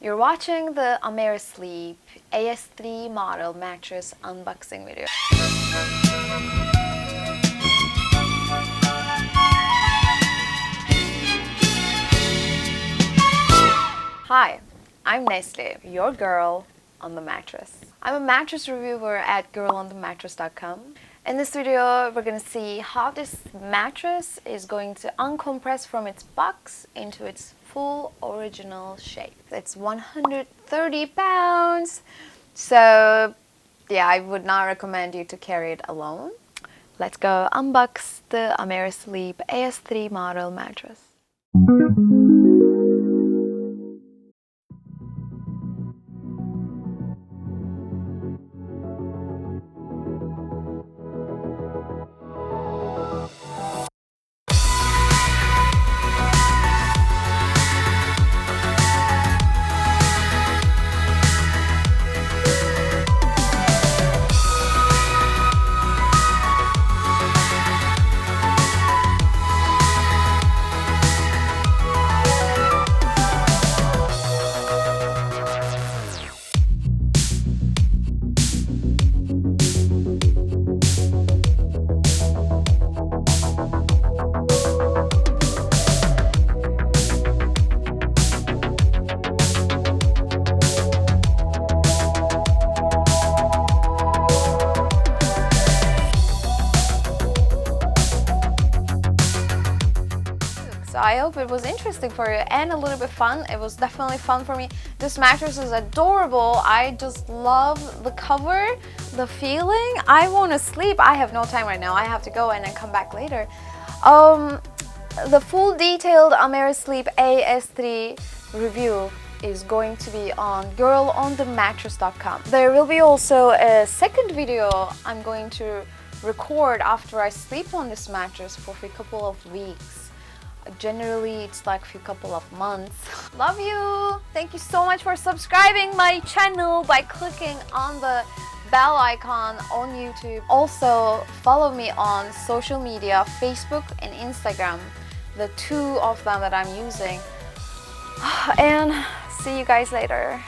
You're watching the Amerisleep AS3 model mattress unboxing video. Hi, I'm Nestle, your girl on the mattress. I'm a mattress reviewer at girlonthemattress.com. In this video, we're going to see how this mattress is going to uncompress from its box into its full original shape. It's 130 pounds, so yeah, I would not recommend you to carry it alone. Let's go unbox the Amerisleep AS3 model mattress. So I hope it was interesting for you and a little bit fun. It was definitely fun for me. This mattress is adorable. I just love the cover, the feeling. I want to sleep. I have no time right now. I have to go and then come back later. The full detailed Amerisleep AS3 review is going to be on girlonthemattress.com. There will be also a second video I'm going to record after I sleep on this mattress for a couple of weeks. Generally, it's like a couple of months. Love you! Thank you so much for subscribing my channel by clicking on the bell icon on YouTube. Also, follow me on social media, Facebook and Instagram, the two of them that I'm using. And see you guys later.